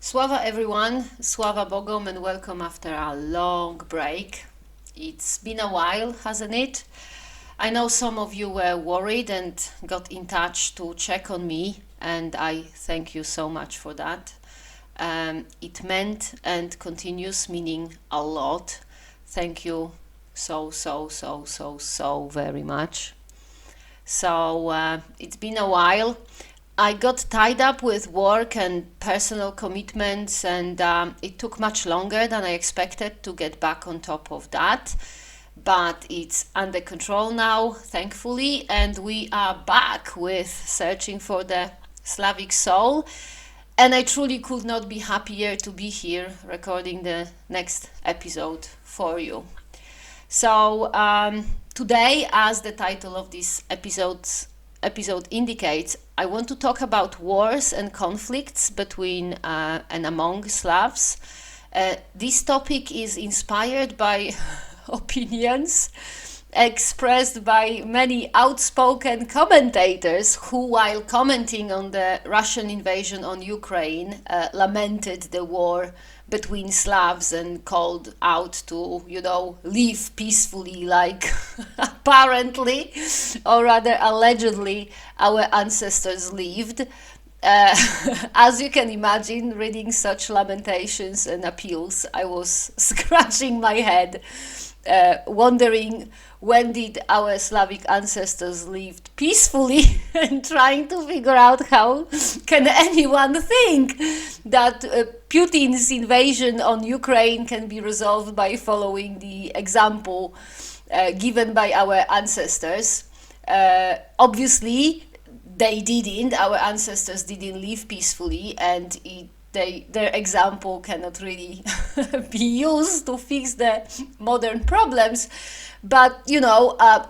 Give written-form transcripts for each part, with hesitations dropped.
Sława everyone, Sława Bogom, and welcome after a long break. It's been a while, hasn't it? I know some of you were worried and got in touch to check on me, and I thank you so much for that. It meant and continues meaning a lot. Thank you so very much. It's been a while. I got tied up with work and personal commitments, and it took much longer than I expected to get back on top of that. But it's under control now, thankfully, and we are back with searching for the Slavic soul. And I truly could not be happier to be here recording the next episode for you. Today, as the title of this episode indicates, I want to talk about wars and conflicts between and among Slavs. This topic is inspired by opinions expressed by many outspoken commentators who, while commenting on the Russian invasion on Ukraine, lamented the war between Slavs and called out to, live peacefully, like apparently, or rather allegedly, our ancestors lived. As you can imagine, reading such lamentations and appeals, I was scratching my head, wondering when did our Slavic ancestors lived peacefully and trying to figure out how can anyone think that Putin's invasion on Ukraine can be resolved by following the example given by our ancestors. Obviously, they didn't. Our ancestors didn't live peacefully, and their example cannot really be used to fix the modern problems. But,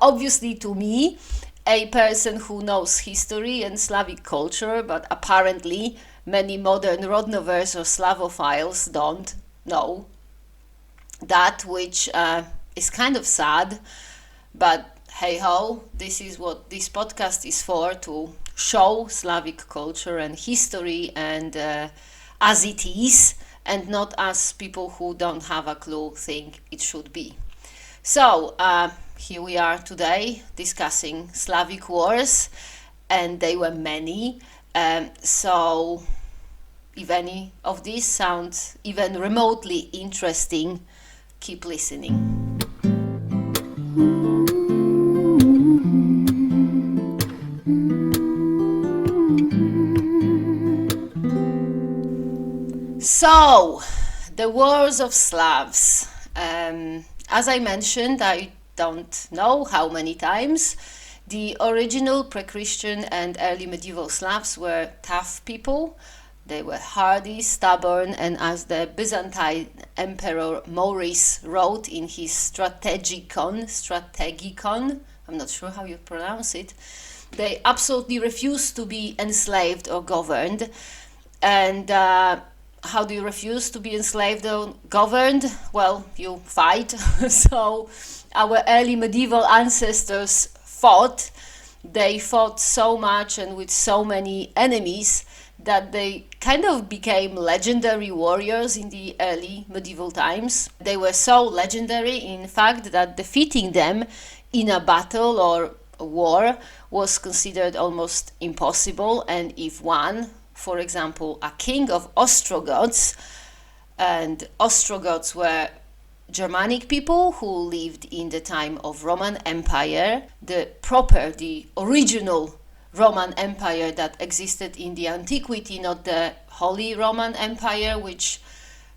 obviously to me, a person who knows history and Slavic culture, but apparently many modern Rodnovers or Slavophiles don't know that, which is kind of sad. But hey ho, this is what this podcast is for, to show Slavic culture and history and as it is, and not as people who don't have a clue think it should be. So here we are today discussing Slavic wars, and they were many. So if any of these sounds even remotely interesting, keep listening. So, the wars of Slavs. As I mentioned, I don't know how many times, the original pre-Christian and early medieval Slavs were tough people. They were hardy, stubborn, and as the Byzantine Emperor Maurice wrote in his Strategikon, I'm not sure how you pronounce it, they absolutely refused to be enslaved or governed. And how do you refuse to be enslaved or governed? Well, you fight. So our early medieval ancestors fought. They fought so much and with so many enemies that they kind of became legendary warriors in the early medieval times. They were so legendary, in fact, that defeating them in a battle or a war was considered almost impossible. And if one, for example, a king of Ostrogoths, and Ostrogoths were Germanic people who lived in the time of Roman Empire, the original Roman Empire that existed in the antiquity, not the Holy Roman Empire, which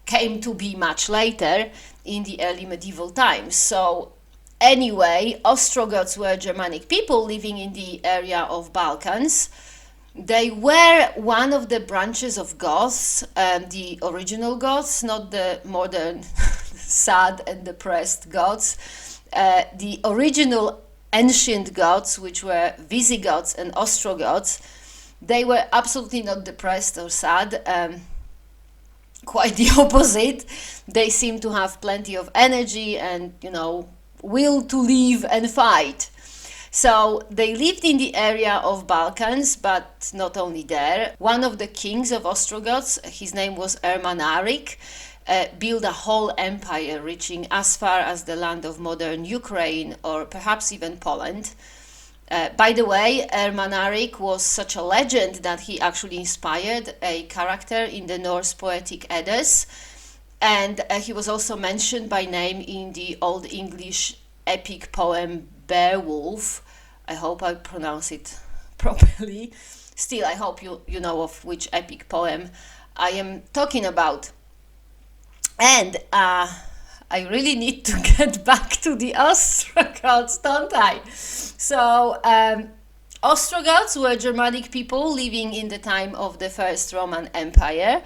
came to be much later in the early medieval times. So anyway, Ostrogoths were Germanic people living in the area of Balkans. They were one of the branches of Goths, the original Goths, not the modern sad and depressed Goths. The original ancient Goths, which were Visigoths and Ostrogoths, they were absolutely not depressed or sad. Quite the opposite. They seem to have plenty of energy and, will to live and fight. So they lived in the area of Balkans, but not only there. One of the kings of Ostrogoths, his name was Ermanaric, built a whole empire reaching as far as the land of modern Ukraine or perhaps even Poland. By the way, Ermanaric was such a legend that he actually inspired a character in the Norse poetic Eddas, and he was also mentioned by name in the Old English epic poem Beowulf. I hope I pronounce it properly. Still, I hope you know of which epic poem I am talking about. And I really need to get back to the Ostrogoths, don't I? So, Ostrogoths were Germanic people living in the time of the First Roman Empire.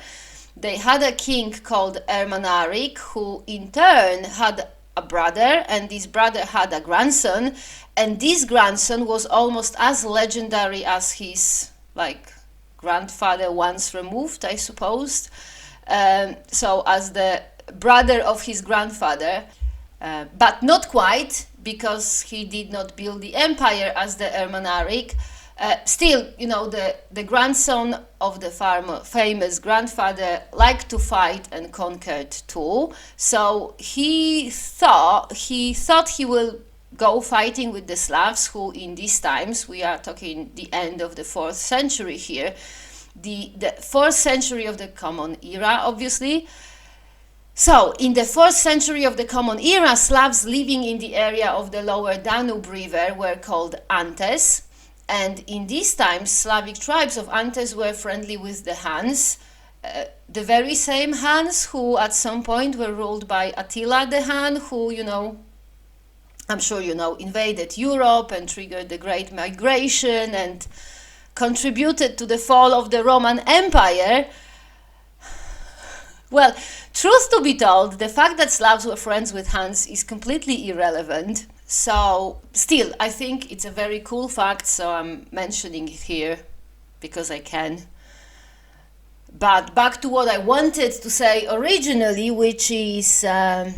They had a king called Ermanaric, who in turn had a brother, and this brother had a grandson, and this grandson was almost as legendary as his grandfather once removed, I suppose. So as the brother of his grandfather, but not quite, because he did not build the empire as the Ermanaric. Still, the grandson of the famous grandfather liked to fight and conquered too. So he thought he will go fighting with the Slavs, who in these times, we are talking the end of the 4th century here, the 4th century of the Common Era, obviously. So, in the 4th century of the Common Era, Slavs living in the area of the lower Danube River were called Antes. And in these times, Slavic tribes of Antes were friendly with the Huns, the very same Huns who at some point were ruled by Attila the Hun, who, I'm sure invaded Europe and triggered the Great Migration and contributed to the fall of the Roman Empire. Well, truth to be told, the fact that Slavs were friends with Huns is completely irrelevant. So, still, I think it's a very cool fact, so I'm mentioning it here because I can. But back to what I wanted to say originally, which is that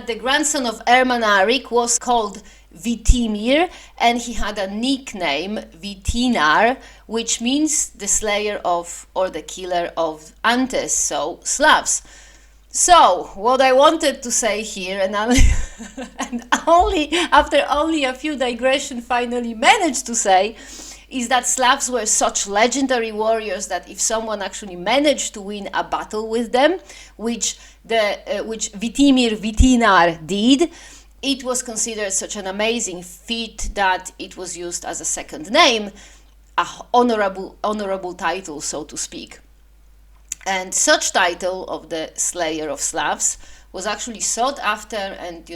the grandson of Ermanaric was called Vitimir, and he had a nickname, Vitinar, which means the slayer of, or the killer of Antes, so Slavs. So, what I wanted to say here, and only after only a few digressions finally managed to say, is that Slavs were such legendary warriors that if someone actually managed to win a battle with them, which Vitimir Vitinar did, it was considered such an amazing feat that it was used as a second name, a honorable title, so to speak. And such title of the Slayer of Slavs was actually sought after and,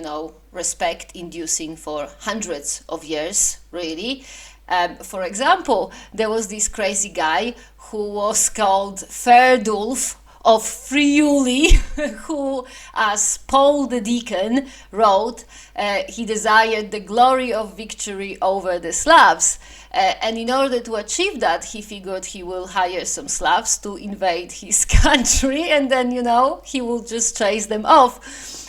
respect inducing for hundreds of years, really. For example, there was this crazy guy who was called Ferdulf of Friuli, who, as Paul the Deacon wrote, he desired the glory of victory over the Slavs. And in order to achieve that, he figured he will hire some Slavs to invade his country, and then, he will just chase them off,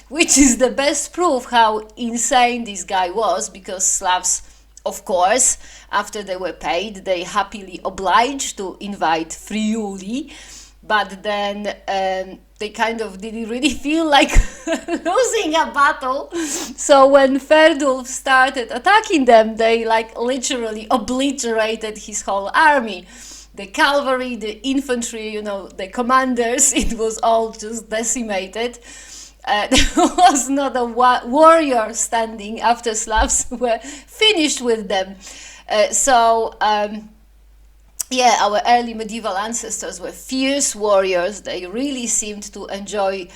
which is the best proof how insane this guy was, because Slavs, of course, after they were paid, they happily obliged to invade Friuli, but then they kind of didn't really feel like losing a battle. So when Ferdulf started attacking them, they literally obliterated his whole army. The cavalry, the infantry, the commanders, it was all just decimated. There was not a warrior standing after Slavs were finished with them. Yeah, our early medieval ancestors were fierce warriors. They really seemed to enjoy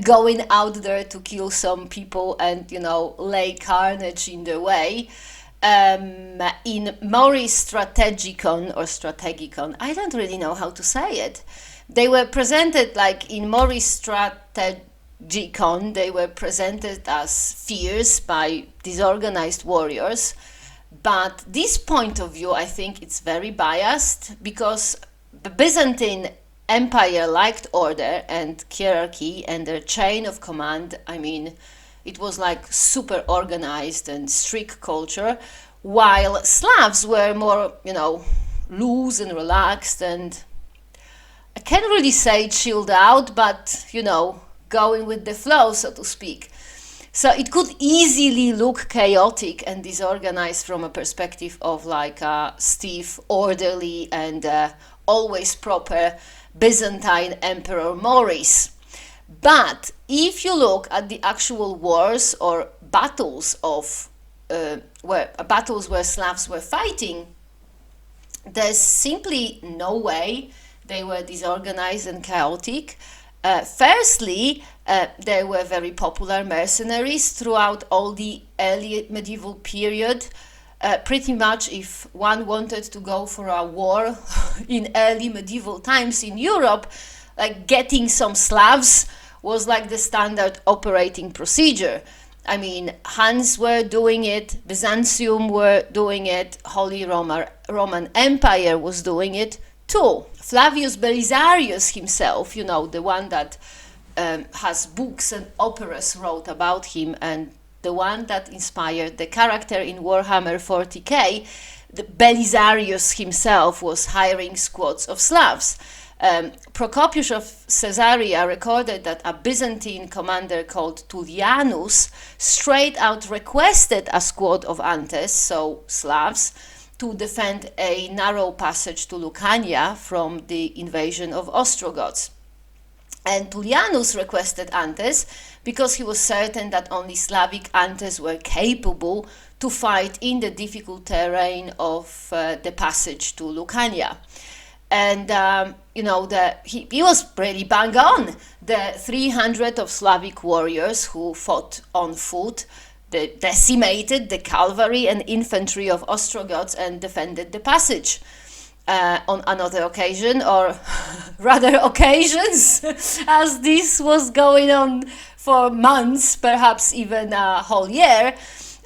going out there to kill some people and, lay carnage in their way. In Maurice Strategicon, I don't really know how to say it. They were presented in Maurice Strategicon, they were presented as fierce by disorganized warriors. But this point of view, I think it's very biased, because the Byzantine Empire liked order and hierarchy and their chain of command. I mean, It was like super organized and strict culture, while Slavs were more, loose and relaxed, and I can't really say chilled out, but, going with the flow, so to speak. So it could easily look chaotic and disorganized from a perspective of like a stiff, orderly, and always proper Byzantine Emperor Maurice. But if you look at the actual wars or battles where Slavs were fighting, there's simply no way they were disorganized and chaotic. Firstly, they were very popular mercenaries throughout all the early medieval period. Pretty much if one wanted to go for a war in early medieval times in Europe, like getting some Slavs was like the standard operating procedure. I mean, Huns were doing it, Byzantium were doing it, Holy Roman Empire was doing it too. Flavius Belisarius himself, the one that has books and operas wrote about him, and the one that inspired the character in Warhammer 40k, the Belisarius himself was hiring squads of Slavs. Procopius of Caesarea recorded that a Byzantine commander called Tullianus straight out requested a squad of Antes, so Slavs, to defend a narrow passage to Lucania from the invasion of Ostrogoths. And Tullianus requested Antes because he was certain that only Slavic Antes were capable to fight in the difficult terrain of the passage to Lucania. And, he was pretty bang on. The 300 of Slavic warriors who fought on foot, they decimated the cavalry and infantry of Ostrogoths and defended the passage. On another occasion, or rather occasions, as this was going on for months, perhaps even a whole year,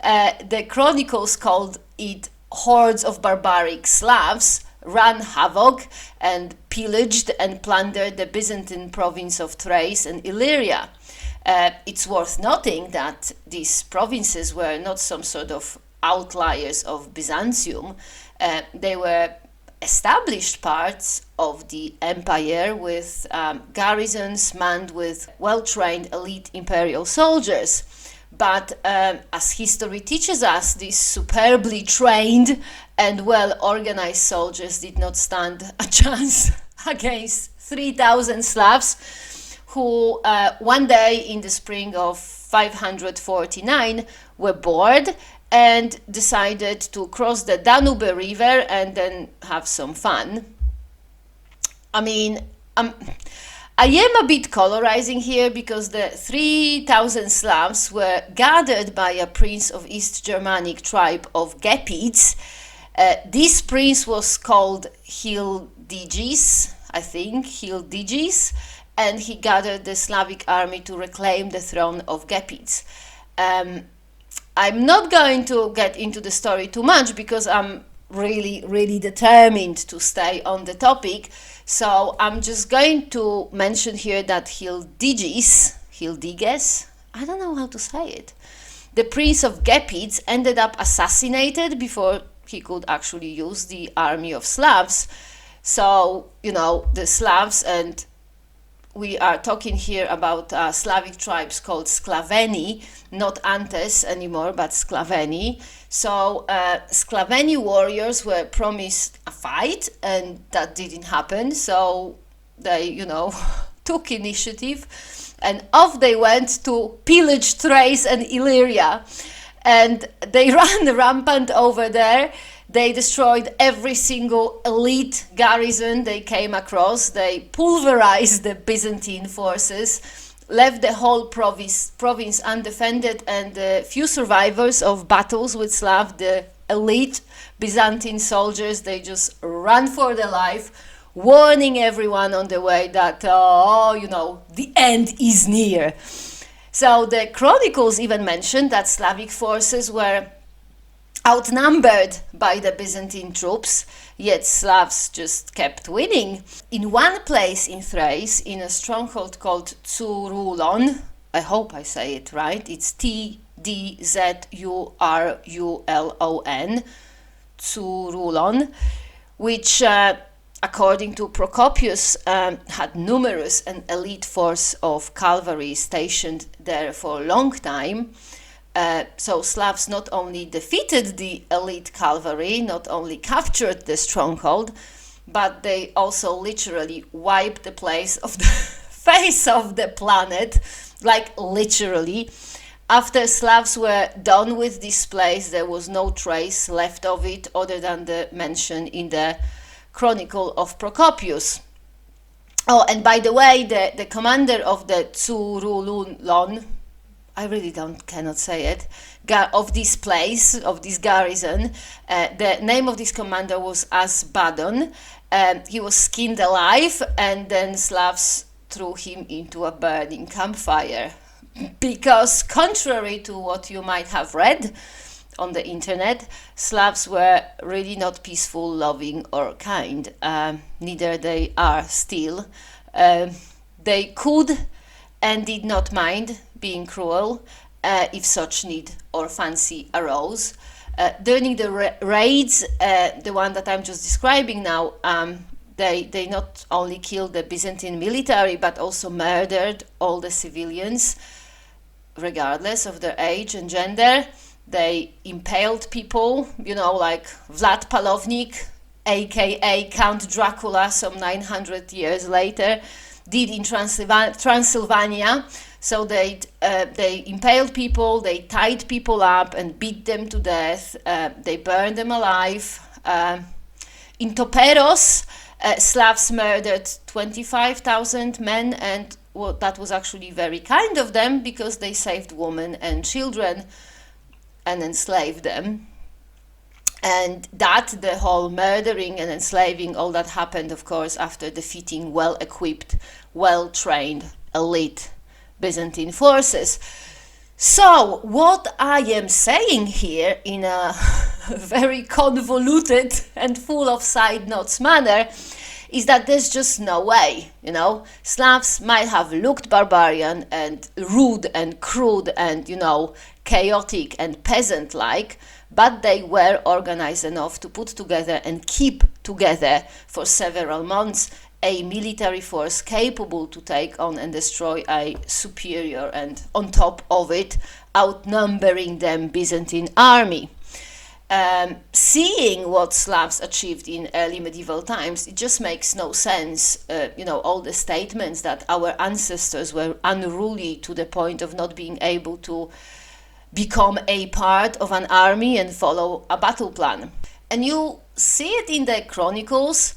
the chronicles called it hordes of barbaric Slavs ran havoc and pillaged and plundered the Byzantine province of Thrace and Illyria. It's worth noting that these provinces were not some sort of outliers of Byzantium. They were established parts of the empire with garrisons manned with well-trained elite imperial soldiers. But as history teaches us, these superbly trained and well-organized soldiers did not stand a chance against 3,000 Slavs who one day in the spring of 549 were bored and decided to cross the Danube River and then have some fun. I mean, I am a bit colorizing here because the 3,000 Slavs were gathered by a prince of East Germanic tribe of Gepids. This prince was called Hildiges, and he gathered the Slavic army to reclaim the throne of Gepids. I'm not going to get into the story too much because I'm really determined to stay on the topic. So I'm just going to mention here that Hildiges, I don't know how to say it, the prince of Gepids, ended up assassinated before he could actually use the army of Slavs. So, the Slavs, and we are talking here about Slavic tribes called Sklaveni, not Antes anymore, but Sklaveni. So Sklaveni warriors were promised a fight, and that didn't happen. So they, took initiative, and off they went to pillage Thrace and Illyria. And they ran rampant over there. They destroyed every single elite garrison they came across. They pulverized the Byzantine forces, left the whole province undefended, and the few survivors of battles with Slav, the elite Byzantine soldiers, they just ran for their life, warning everyone on the way that, the end is near. So the chronicles even mentioned that Slavic forces were outnumbered by the Byzantine troops, yet Slavs just kept winning. In one place in Thrace, in a stronghold called Tsurulon, I hope I say it right. It's Tdzurulon, Tsurulon, which, according to Procopius, had numerous and elite force of cavalry stationed there for a long time. So Slavs not only defeated the elite cavalry, not only captured the stronghold, but they also literally wiped the place of the face of the planet, like literally. After Slavs were done with this place, there was no trace left of it other than the mention in the Chronicle of Procopius. Oh, and by the way, the commander of the Tsurulon, I really cannot say it, of this place, of this garrison, the name of this commander was Asbadon. He was skinned alive, and then Slavs threw him into a burning campfire. Because contrary to what you might have read on the internet, Slavs were really not peaceful, loving, or kind. Neither they are still. They could and did not mind being cruel if such need or fancy arose. During the raids, the one that I'm just describing now, they not only killed the Byzantine military, but also murdered all the civilians, regardless of their age and gender. They impaled people, like Vlad Palovnik, aka Count Dracula, some 900 years later, did in Transylvania. So they impaled people, they tied people up and beat them to death. They burned them alive. In Toperos, Slavs murdered 25,000 men, and that was actually very kind of them, because they saved women and children and enslaved them. And the whole murdering and enslaving, all that happened, of course, after defeating well-equipped, well-trained, elite Byzantine forces. So, what I am saying here in a very convoluted and full of side notes manner is that there's just no way, Slavs might have looked barbarian and rude and crude and, chaotic and peasant-like, but they were organized enough to put together and keep together for several months a military force capable to take on and destroy a superior and, on top of it, outnumbering them Byzantine army. Seeing what Slavs achieved in early medieval times, it just makes no sense. All the statements that our ancestors were unruly to the point of not being able to become a part of an army and follow a battle plan. And you see it in the chronicles.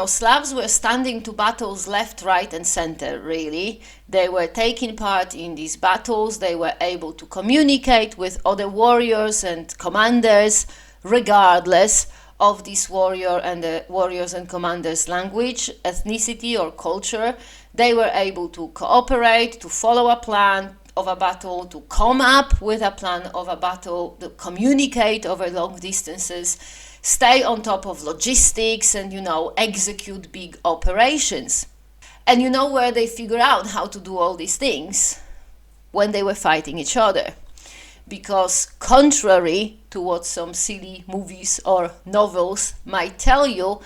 Slavs were standing to battles left, right, and center, really. They were taking part in these battles. They were able to communicate with other warriors and commanders, regardless of this warrior and the warriors and commanders' language, ethnicity, or culture. They were able to cooperate, to follow a plan of a battle, to come up with a plan of a battle, to communicate over long distances, stay on top of logistics, and, execute big operations. And where they figure out how to do all these things? When they were fighting each other. Because contrary to what some silly movies or novels might tell you,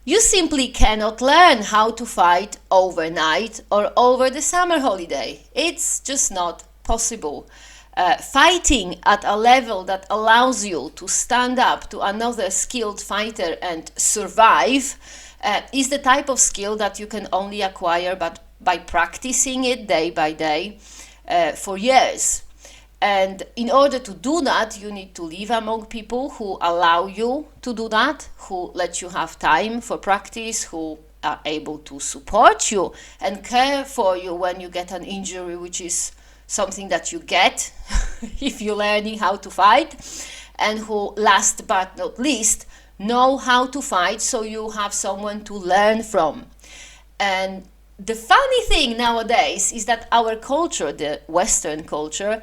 you simply cannot learn how to fight overnight or over the summer holiday. It's just not possible. Fighting at a level that allows you to stand up to another skilled fighter and survive is the type of skill that you can only acquire but by practicing it day by day for years. And in order to do that, you need to live among people who allow you to do that, who let you have time for practice, who are able to support you and care for you when you get an injury, which is something that you get if you're learning how to fight, and who, last but not least, know how to fight, so you have someone to learn from. And the funny thing nowadays is that our culture, the Western culture,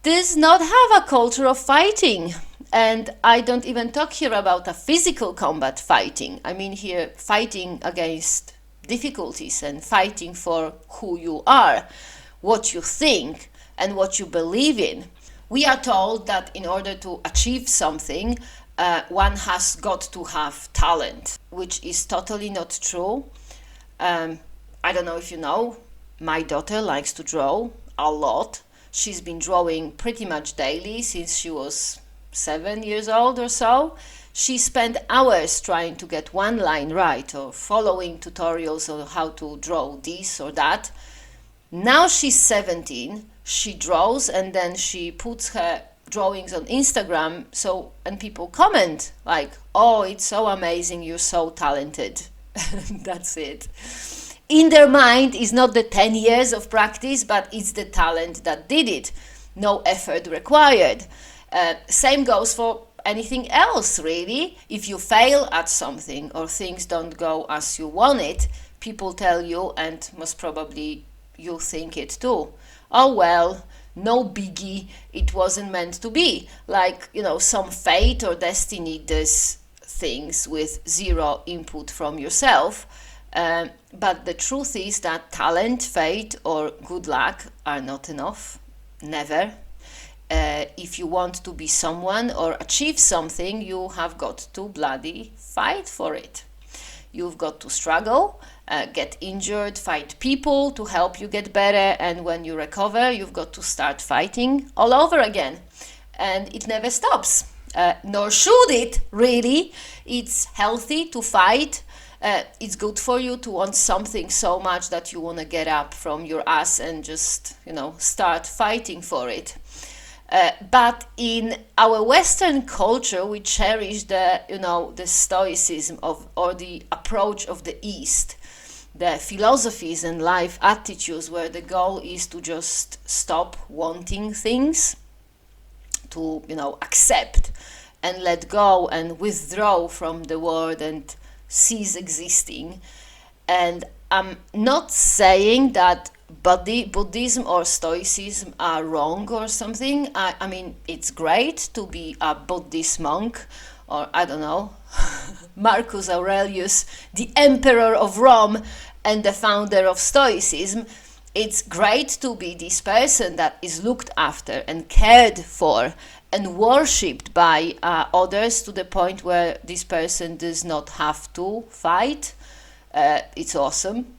does not have a culture of fighting. And I don't even talk here about a physical combat fighting. I mean here fighting against difficulties and fighting for who you are. what you think and what you believe in. We are told that in order to achieve something, one has got to have talent, which is totally not true. I don't know if you know, my daughter likes to draw a lot. She's been drawing pretty much daily since she was 7 years old or so. She spent hours trying to get one line right or following tutorials on how to draw this or that. Now she's 17, she draws and then she puts her drawings on Instagram, and people comment like, "Oh, it's so amazing, you're so talented." That's it. In their mind is not the 10 years of practice, but it's the talent that did it. No effort required. Same goes for anything else, really. If you fail at something or things don't go as you want it, people tell you, and most probably you think it too. "Oh well, no biggie, it wasn't meant to be." Like, some fate or destiny does things with zero input from yourself. But the truth is that talent, fate, or good luck are not enough. Never. If you want to be someone or achieve something, you have got to bloody fight for it. You've got to struggle, get injured, fight people to help you get better, and when you recover, you've got to start fighting all over again. And it never stops, nor should it, really. It's healthy to fight. It's good for you to want something so much that you want to get up from your ass and just, start fighting for it. But in our Western culture, we cherish the stoicism or the approach of the East, the philosophies and life attitudes where the goal is to just stop wanting things, to, accept and let go and withdraw from the world and cease existing. And I'm not saying that Buddhism or Stoicism are wrong or something. I mean, it's great to be a Buddhist monk, or I don't know, Marcus Aurelius, the emperor of Rome and the founder of Stoicism. It's great to be this person that is looked after and cared for and worshipped by others to the point where this person does not have to fight. It's awesome.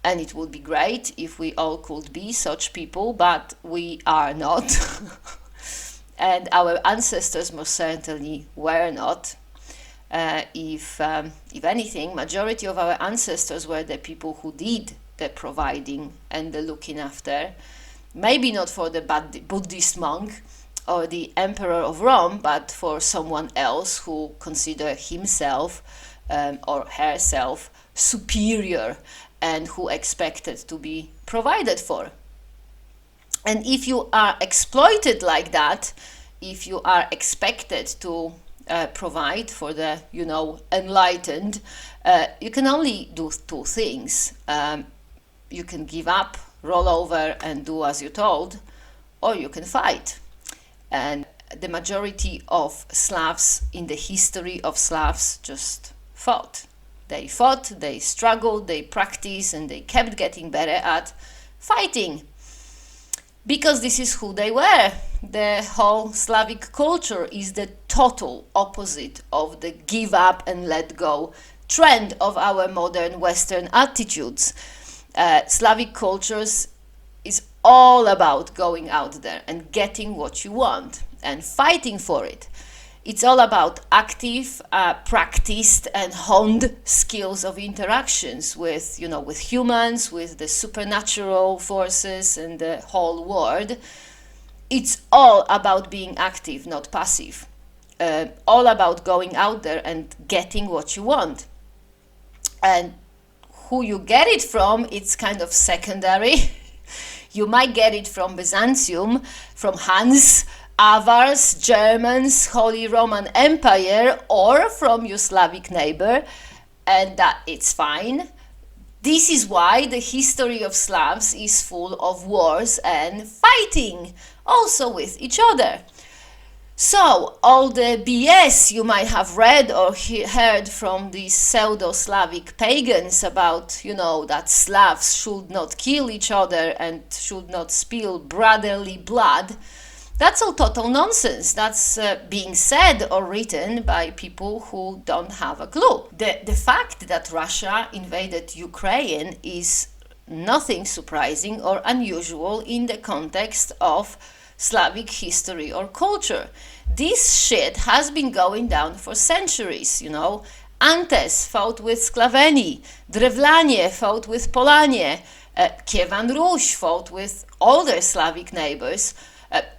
And it would be great if we all could be such people, but we are not. And our ancestors most certainly were not. If anything, majority of our ancestors were the people who did the providing and the looking after. Maybe not for the Buddhist monk or the emperor of Rome, but for someone else who considered himself or herself superior and who expected to be provided for. And if you are exploited like that, if you are expected to provide for the, enlightened, you can only do two things. You can give up, roll over and do as you're told, or you can fight. And the majority of Slavs in the history of Slavs just fought. They fought, they struggled, they practiced, and they kept getting better at fighting. Because this is who they were. The whole Slavic culture is the total opposite of the give up and let go trend of our modern Western attitudes. Slavic cultures is all about going out there and getting what you want and fighting for it. It's all about active, practiced and honed skills of interactions with humans, with the supernatural forces and the whole world. It's all about being active, not passive. All about going out there and getting what you want. And who you get it from, it's kind of secondary. You might get it from Byzantium, from Hans, Avars, Germans, Holy Roman Empire, or from your Slavic neighbor, and that it's fine. This is why the history of Slavs is full of wars and fighting, also with each other. So, all the BS you might have read or heard from these pseudo-Slavic pagans about, that Slavs should not kill each other and should not spill brotherly blood, that's all total nonsense. That's being said or written by people who don't have a clue. The fact that Russia invaded Ukraine is nothing surprising or unusual in the context of Slavic history or culture. This shit has been going down for centuries, Antes fought with Sklaveni, Drevlanie fought with Polanie, Kievan Rus fought with all their Slavic neighbors.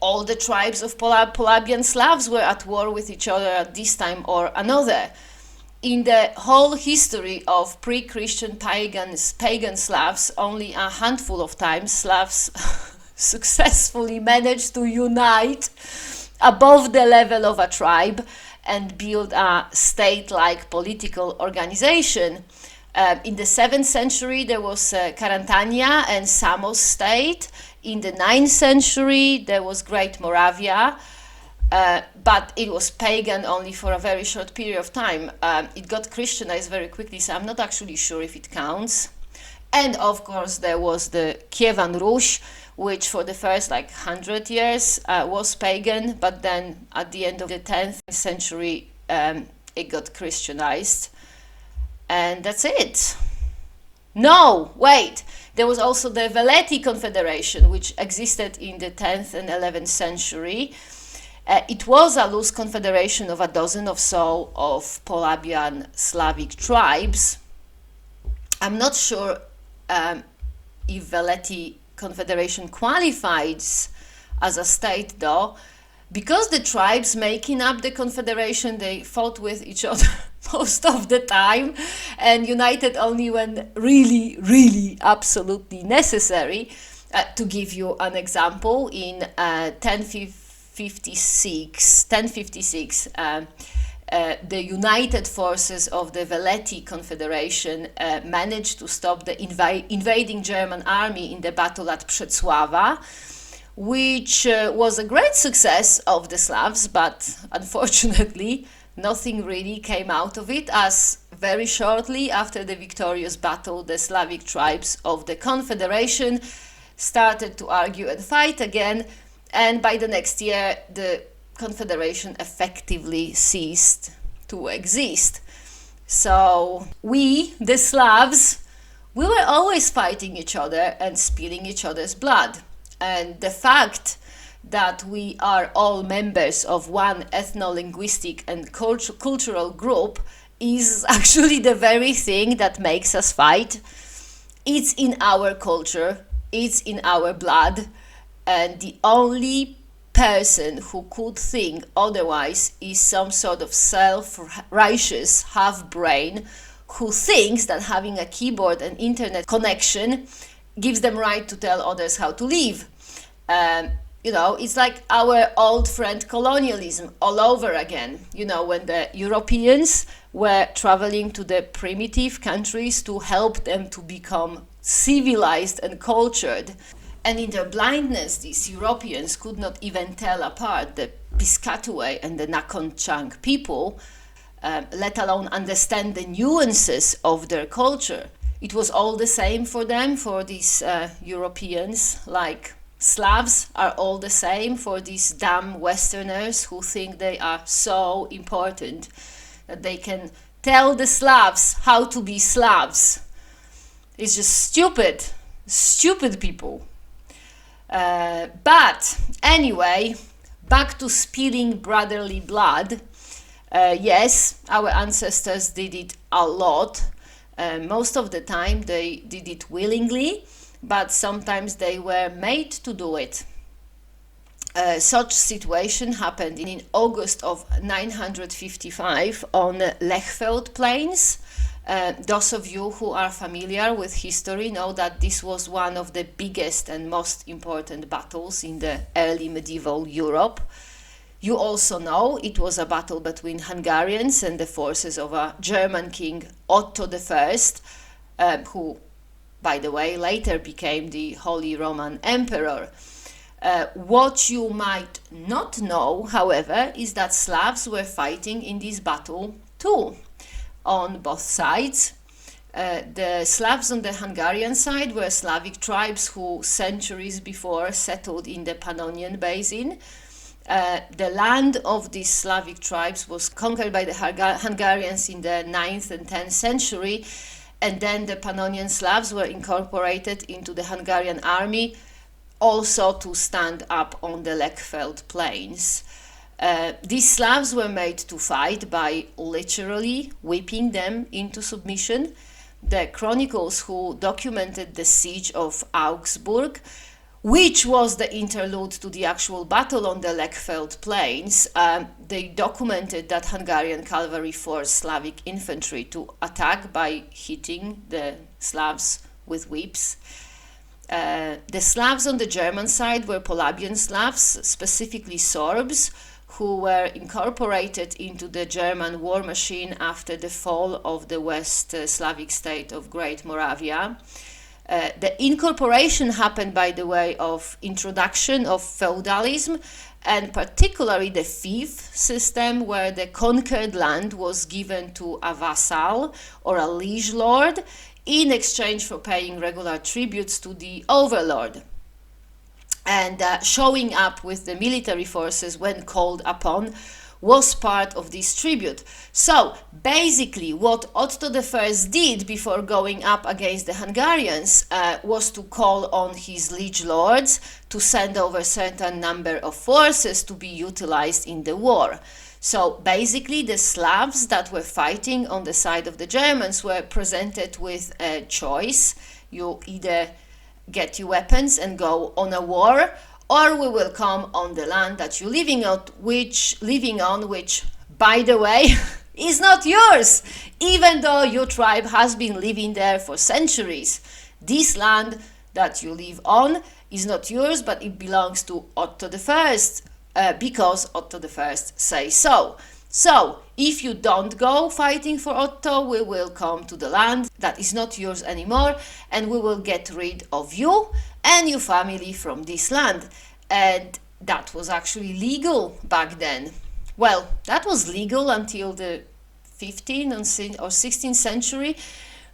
All the tribes of Polabian Slavs were at war with each other at this time or another. In the whole history of pre-Christian pagan Slavs, only a handful of times Slavs successfully managed to unite above the level of a tribe and build a state-like political organization. In the 7th century, there was Karantania and Samos state. In the 9th century, there was Great Moravia, but it was pagan only for a very short period of time. It got Christianized very quickly, so I'm not actually sure if it counts. And of course, there was the Kievan Rus, which for the first 100 years was pagan, but then at the end of the 10th century, it got Christianized. And that's it. No, wait. There was also the Veleti Confederation, which existed in the 10th and 11th century. It was a loose confederation of a dozen or so of Polabian Slavic tribes. I'm not sure if Veleti Confederation qualifies as a state, though, because the tribes making up the confederation, they fought with each other most of the time and united only when really, really, absolutely necessary. To give you an example, in 1056, the united forces of the Veleti Confederation managed to stop the invading German army in the battle at Przecława, which was a great success of the Slavs, but unfortunately nothing really came out of it, as very shortly after the victorious battle, the Slavic tribes of the Confederation started to argue and fight again, and by the next year the Confederation effectively ceased to exist. So we, the Slavs, we were always fighting each other and spilling each other's blood. And the fact that we are all members of one ethno-linguistic and cultural group is actually the very thing that makes us fight. It's in our culture, it's in our blood, and the only person who could think otherwise is some sort of self-righteous half-brain who thinks that having a keyboard and internet connection gives them right to tell others how to live. It's like our old friend colonialism all over again. When the Europeans were traveling to the primitive countries to help them to become civilized and cultured. And in their blindness, these Europeans could not even tell apart the Piscataway and the Nakhon-Chang people, let alone understand the nuances of their culture. It was all the same for them, for these Europeans, like Slavs are all the same for these damn Westerners who think they are so important that they can tell the Slavs how to be Slavs. It's just stupid people. But anyway, back to spilling brotherly blood. Yes, our ancestors did it a lot. Most of the time they did it willingly, but sometimes they were made to do it. Such situation happened in August of 955 on Lechfeld Plains. Those of you who are familiar with history know that this was one of the biggest and most important battles in the early medieval Europe. You also know it was a battle between Hungarians and the forces of a German king, Otto I, who, by the way, later became the Holy Roman Emperor. What you might not know, however, is that Slavs were fighting in this battle too, on both sides. The Slavs on the Hungarian side were Slavic tribes who centuries before settled in the Pannonian Basin. The land of these Slavic tribes was conquered by the Hungarians in the 9th and 10th century, and then the Pannonian Slavs were incorporated into the Hungarian army, also to stand up on the Lechfeld plains. These Slavs were made to fight by literally whipping them into submission. The chronicles who documented the siege of Augsburg, which was the interlude to the actual battle on the Lechfeld plains, they documented that Hungarian cavalry forced Slavic infantry to attack by hitting the Slavs with whips. The Slavs on the German side were Polabian Slavs, specifically Sorbs, who were incorporated into the German war machine after the fall of the West Slavic state of Great Moravia. The incorporation happened by the way of introduction of feudalism, and particularly the fief system, where the conquered land was given to a vassal or a liege lord in exchange for paying regular tributes to the overlord, and showing up with the military forces when called upon was part of this tribute. So basically what Otto I did before going up against the Hungarians was to call on his liege lords to send over a certain number of forces to be utilized in the war. So basically the Slavs that were fighting on the side of the Germans were presented with a choice. You either get your weapons and go on a war, or we will come on the land that you're living on, which, by the way, is not yours, even though your tribe has been living there for centuries. This land that you live on is not yours, but it belongs to Otto I, because Otto I says so. So, if you don't go fighting for Otto, we will come to the land that is not yours anymore, and we will get rid of you and your family from this land. And that was actually legal back then. Well, that was legal until the 15th or 16th century,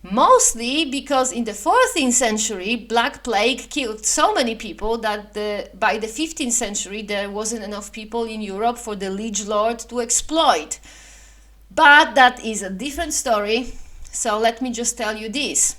mostly because in the 14th century, Black Plague killed so many people that by the 15th century there wasn't enough people in Europe for the liege lord to exploit. But that is a different story, so let me just tell you this.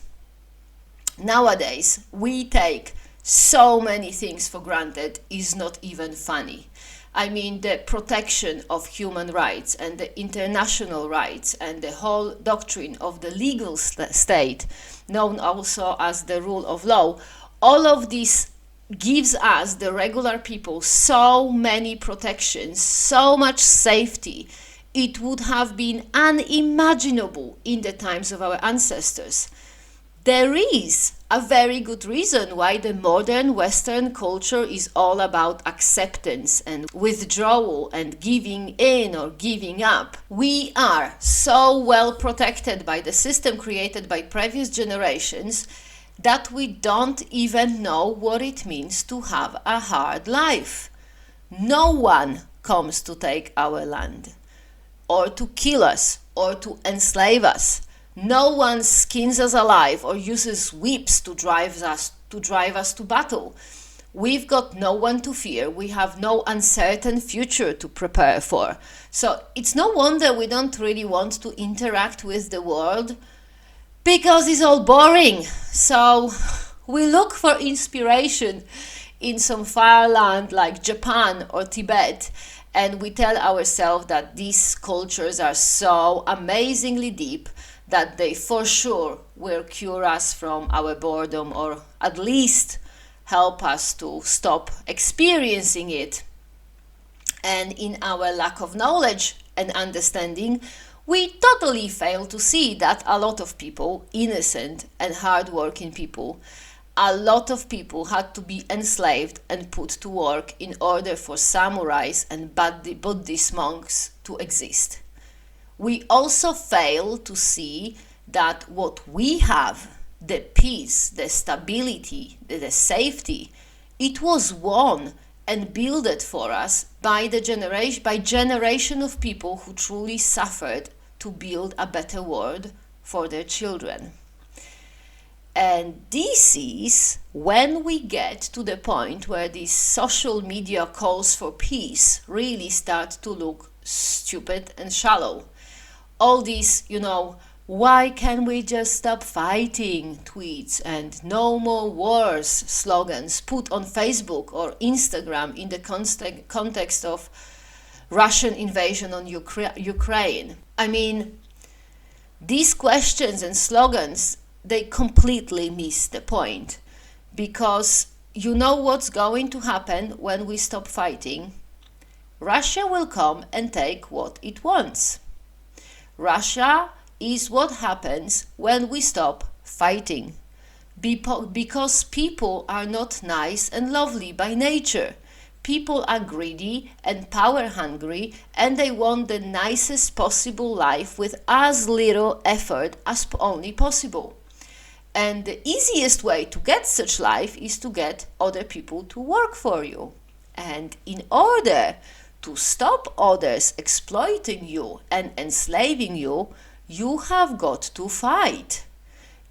Nowadays, we take so many things for granted, is not even funny. I mean, the protection of human rights and the international rights and the whole doctrine of the legal state, known also as the rule of law, all of this gives us, the regular people, so many protections, so much safety. It would have been unimaginable in the times of our ancestors. There is a very good reason why the modern Western culture is all about acceptance and withdrawal and giving in or giving up. We are so well protected by the system created by previous generations that we don't even know what it means to have a hard life. No one comes to take our land, or to kill us, or to enslave us. No one skins us alive or uses whips to drive us to battle. We've got no one to fear. We have no uncertain future to prepare for. So it's no wonder we don't really want to interact with the world, because it's all boring. So we look for inspiration in some far land like Japan or Tibet, and we tell ourselves that these cultures are so amazingly deep that they for sure will cure us from our boredom, or at least help us to stop experiencing it. And in our lack of knowledge and understanding, we totally fail to see that a lot of people, innocent and hardworking people, a lot of people had to be enslaved and put to work in order for samurais and Buddhist monks to exist. We also fail to see that what we have, the peace, the stability, the safety, It was won and built for us by generation of people who truly suffered to build a better world for their children. And this is when we get to the point where these social media calls for peace really start to look stupid and shallow. All these, why can't we just stop fighting tweets and no more wars slogans put on Facebook or Instagram in the context of Russian invasion on Ukraine. I mean, these questions and slogans, they completely miss the point, because you know what's going to happen when we stop fighting? Russia will come and take what it wants. Russia is what happens when we stop fighting, because people are not nice and lovely by nature. People are greedy and power hungry, and they want the nicest possible life with as little effort as only possible. And the easiest way to get such life is to get other people to work for you. And in order to stop others exploiting you and enslaving you, you have got to fight.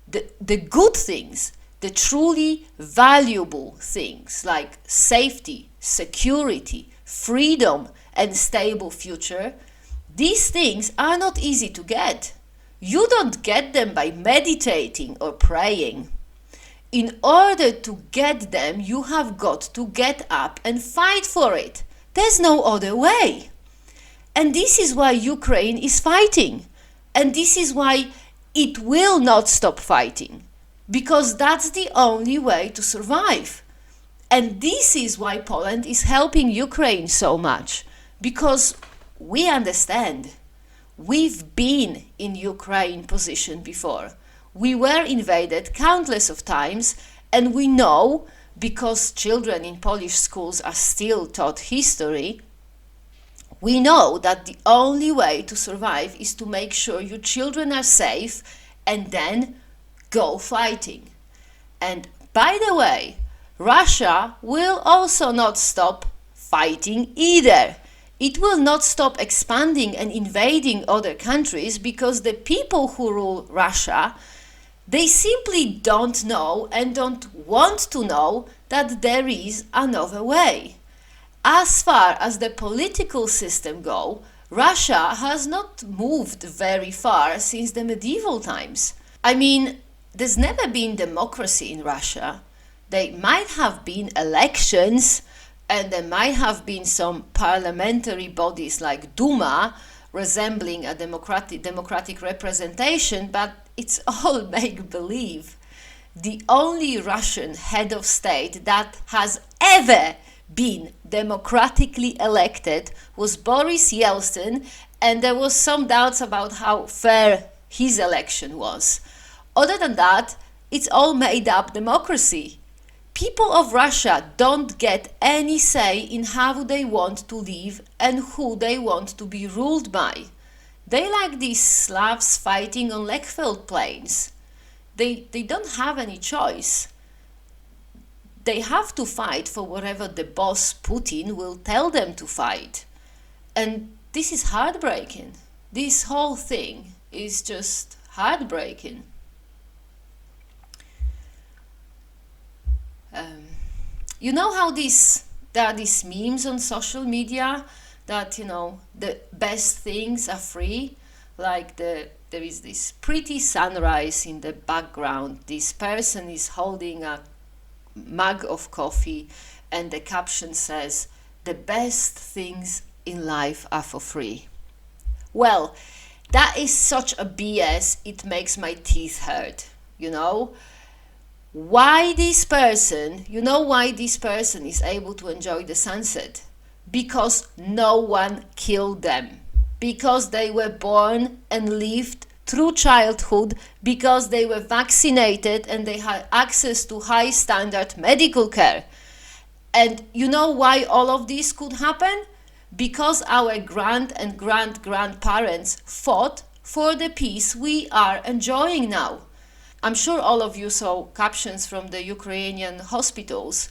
The good things, the truly valuable things like safety, security, freedom, and stable future, these things are not easy to get. You don't get them by meditating or praying. In order to get them, you have got to get up and fight for it. There's no other way. And this is why Ukraine is fighting. And this is why it will not stop fighting. Because that's the only way to survive. And this is why Poland is helping Ukraine so much. Because we understand. We've been in Ukraine position before. We were invaded countless of times, and we know, because children in Polish schools are still taught history, we know that the only way to survive is to make sure your children are safe and then go fighting. And by the way, Russia will also not stop fighting either. It will not stop expanding and invading other countries, because the people who rule Russia, they simply don't know and don't want to know that there is another way. As far as the political system goes, Russia has not moved very far since the medieval times. I mean, there's never been democracy in Russia. There might have been elections, and there might have been some parliamentary bodies like Duma resembling a democratic representation, but it's all make-believe. The only Russian head of state that has ever been democratically elected was Boris Yeltsin, and there was some doubts about how fair his election was. Other than that, it's all made-up democracy. People of Russia don't get any say in how they want to live and who they want to be ruled by. They like these Slavs fighting on Lechfeld plains. They don't have any choice. They have to fight for whatever the boss Putin will tell them to fight. And this is heartbreaking. This whole thing is just heartbreaking. You know how there are these memes on social media that, the best things are free? Like there is this pretty sunrise in the background. This person is holding a mug of coffee, and the caption says, "The best things in life are for free." Well, that is such a BS, it makes my teeth hurt, Why this person is able to enjoy the sunset? Because no one killed them. Because they were born and lived through childhood, because they were vaccinated and they had access to high standard medical care. And you know why all of this could happen? Because our grand and grandparents fought for the peace we are enjoying now. I'm sure all of you saw captions from the Ukrainian hospitals.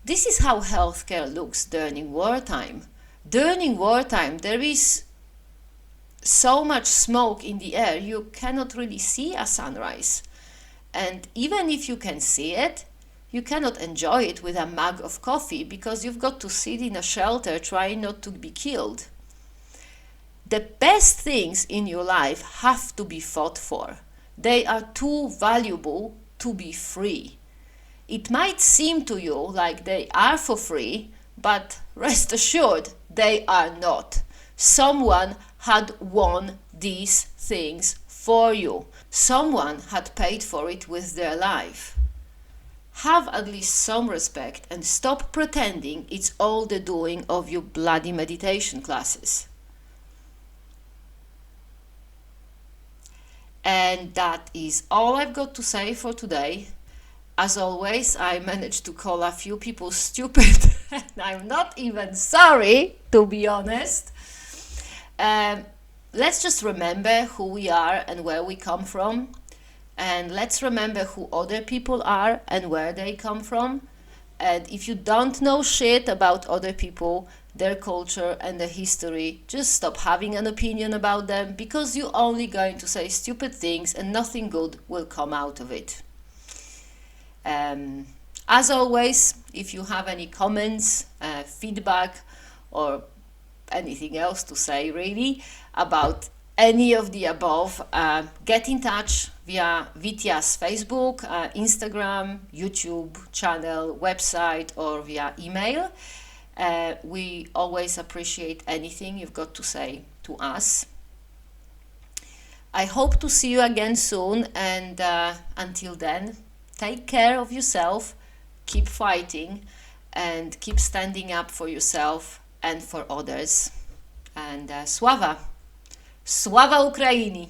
This is how healthcare looks during wartime. During wartime, there is so much smoke in the air, you cannot really see a sunrise. And even if you can see it, you cannot enjoy it with a mug of coffee because you've got to sit in a shelter trying not to be killed. The best things in your life have to be fought for. They are too valuable to be free. It might seem to you like they are for free, but rest assured, they are not. Someone had won these things for you. Someone had paid for it with their life. Have at least some respect and stop pretending it's all the doing of your bloody meditation classes. And that is all I've got to say for today. As always, I managed to call a few people stupid, and I'm not even sorry, to be honest. Let's just remember who we are and where we come from. And let's remember who other people are and where they come from. And if you don't know shit about other people, their culture and their history, just stop having an opinion about them, because you're only going to say stupid things and nothing good will come out of it. As always, if you have any comments, feedback, or anything else to say really about any of the above, get in touch via Vitya's Facebook, Instagram, YouTube channel, website, or via email. We always appreciate anything you've got to say to us. I hope to see you again soon, and until then, take care of yourself, keep fighting, and keep standing up for yourself and for others. And Sława! Sława Ukraini!